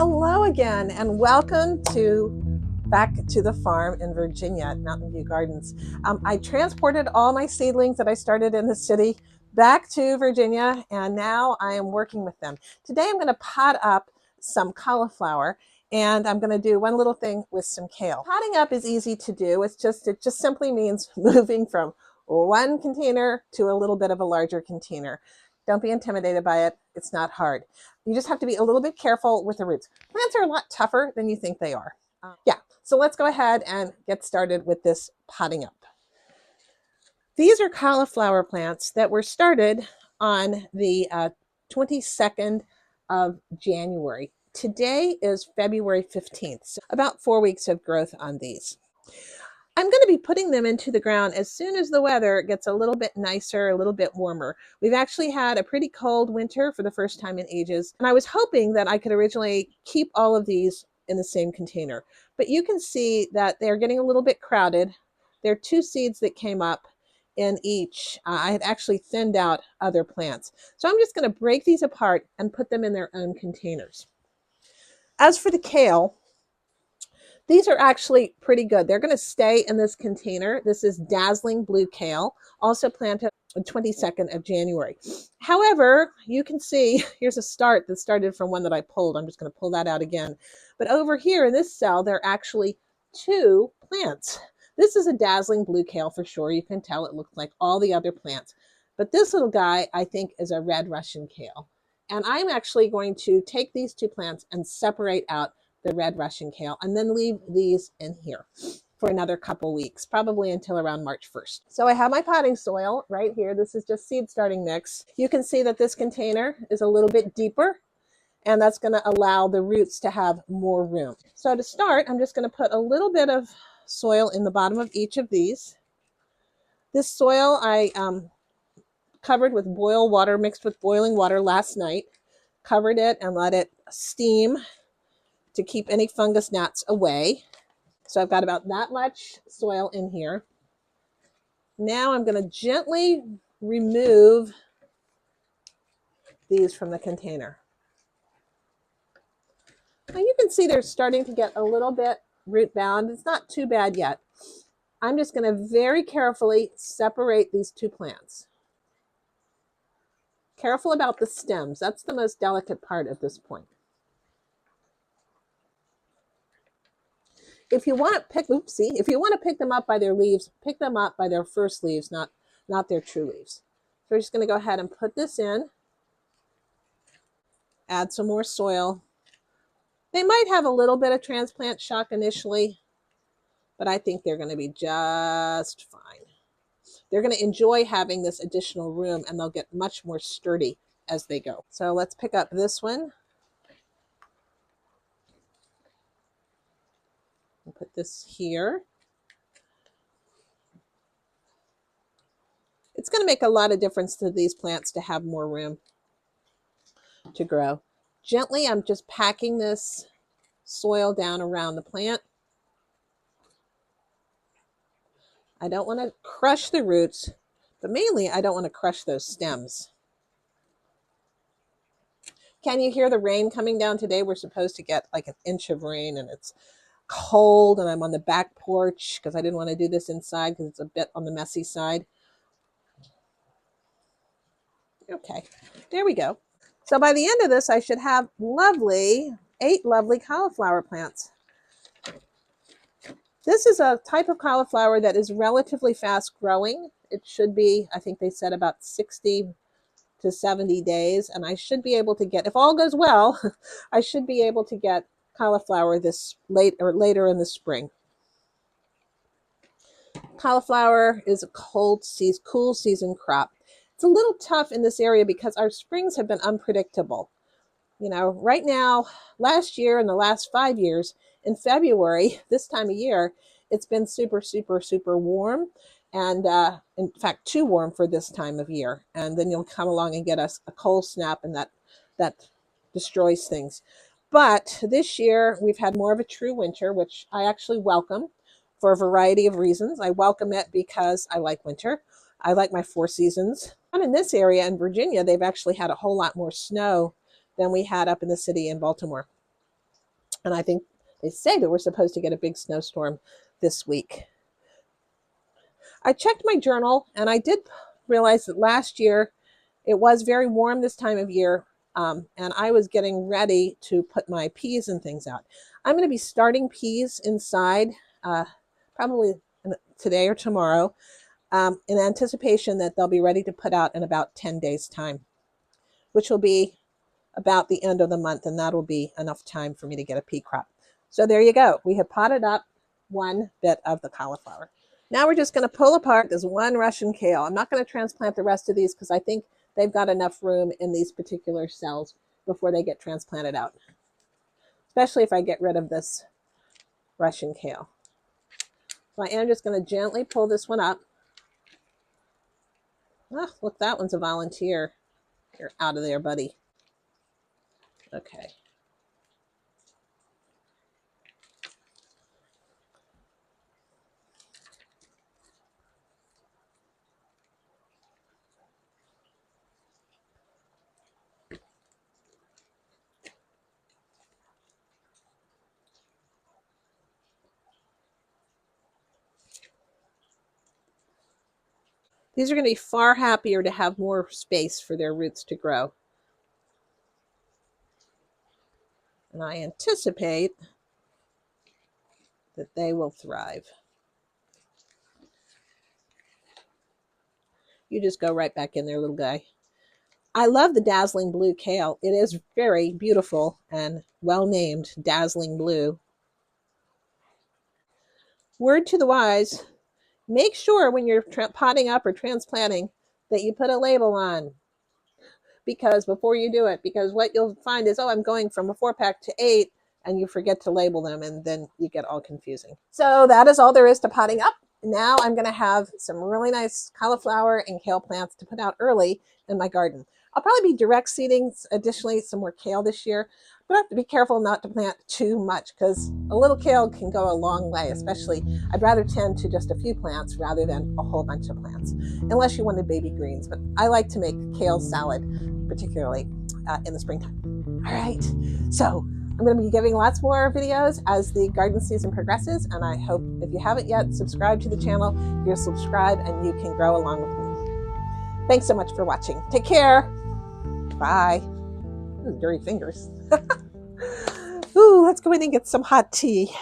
Hello again, and welcome back to the farm in Virginia at Mountain View Gardens. I transported all my seedlings that I started in the city back to Virginia, and now I am working with them. Today I'm going to pot up some cauliflower, and I'm going to do one little thing with some kale. Potting up is easy to do. It just simply means moving from one container to a little bit of a larger container. Don't be intimidated by it. It's not hard. You just have to be a little bit careful with the roots. Plants are a lot tougher than you think they are. Yeah, so let's go ahead and get started with this potting up. These are cauliflower plants that were started on the 22nd of January. Today is February 15th, so about 4 weeks of growth on these. I'm going to be putting them into the ground as soon as the weather gets a little bit nicer, a little bit warmer. We've actually had a pretty cold winter for the first time in ages, and I was hoping that I could originally keep all of these in the same container. But you can see that they're getting a little bit crowded. There are 2 seeds that came up in each. I had actually thinned out other plants. So I'm just going to break these apart and put them in their own containers. As for the kale, these are actually pretty good. They're going to stay in this container. This is dazzling blue kale, also planted on 22nd of January. However, you can see here's a start that started from one that I pulled. I'm just going to pull that out again. But over here in this cell, there are actually 2 plants. This is a dazzling blue kale for sure. You can tell it looks like all the other plants. But this little guy, I think, is a red Russian kale. And I'm actually going to take these 2 plants and separate out the red Russian kale, and then leave these in here for another couple weeks, probably until around March 1st. So I have my potting soil right here. This is just seed starting mix. You can see that this container is a little bit deeper, and that's going to allow the roots to have more room. So to start, I'm just going to put a little bit of soil in the bottom of each of these. This soil I covered with boiled water, mixed with boiling water last night, covered it and let it steam to keep any fungus gnats away. So I've got about that much soil in here. Now I'm going to gently remove these from the container. Now you can see they're starting to get a little bit root bound. It's not too bad yet. I'm just going to very carefully separate these 2 plants. Careful about the stems. That's the most delicate part at this point. If you want to pick them up by their leaves, pick them up by their first leaves, not their true leaves. So we're just going to go ahead and put this in, add some more soil. They might have a little bit of transplant shock initially, but I think they're going to be just fine. They're going to enjoy having this additional room, and they'll get much more sturdy as they go. So let's pick up this one. I'll put this here. It's going to make a lot of difference to these plants to have more room to grow. Gently, I'm just packing this soil down around the plant. I don't want to crush the roots, but mainly I don't want to crush those stems. Can you hear the rain coming down today? We're supposed to get like an inch of rain, and it's cold, and I'm on the back porch because I didn't want to do this inside because it's a bit on the messy side. Okay, there we go. So by the end of this, I should have 8 lovely cauliflower plants. This is a type of cauliflower that is relatively fast growing. It should be, I think they said, about 60 to 70 days, and I should be able to get, if all goes well, I should be able to get cauliflower this later in the spring. Cauliflower is a cool season crop. It's a little tough in this area because our springs have been unpredictable. You know, right now, last year and the last 5 years, in February, this time of year, it's been super, super, super warm. And in fact, too warm for this time of year. And then you'll come along and get us a cold snap, and that destroys things. But this year, we've had more of a true winter, which I actually welcome for a variety of reasons. I welcome it because I like winter. I like my 4 seasons. And in this area in Virginia, they've actually had a whole lot more snow than we had up in the city in Baltimore. And I think they say that we're supposed to get a big snowstorm this week. I checked my journal and I did realize that last year it was very warm this time of year, and I was getting ready to put my peas and things out. I'm going to be starting peas inside probably today or tomorrow, in anticipation that they'll be ready to put out in about 10 days' time, which will be about the end of the month, and that'll be enough time for me to get a pea crop. So there you go. We have potted up one bit of the cauliflower. Now we're just going to pull apart this one Russian kale. I'm not going to transplant the rest of these because I think they've got enough room in these particular cells before they get transplanted out, especially if I get rid of this Russian kale. So I am just going to gently pull this one up. Oh, look, that one's a volunteer. You're out of there, buddy. Okay. These are going to be far happier to have more space for their roots to grow. And I anticipate that they will thrive. You just go right back in there, little guy. I love the dazzling blue kale. It is very beautiful and well named, dazzling blue. Word to the wise, make sure when you're potting up or transplanting that you put a label on, because before you do it, because what you'll find is, oh, I'm going from a 4-pack to 8, and you forget to label them, and then you get all confusing. So that is all there is to potting up. Now I'm going to have some really nice cauliflower and kale plants to put out early in my garden. I'll probably be direct seeding additionally some more kale this year, but I have to be careful not to plant too much because a little kale can go a long way, especially I'd rather tend to just a few plants rather than a whole bunch of plants, unless you wanted baby greens. But I like to make kale salad, particularly in the springtime. All right, so I'm going to be giving lots more videos as the garden season progresses, and I hope if you haven't yet, subscribe to the channel. You'll subscribe and you can grow along with me. Thanks so much for watching. Take care. Bye. Ooh, dirty fingers. Ooh, let's go in and get some hot tea.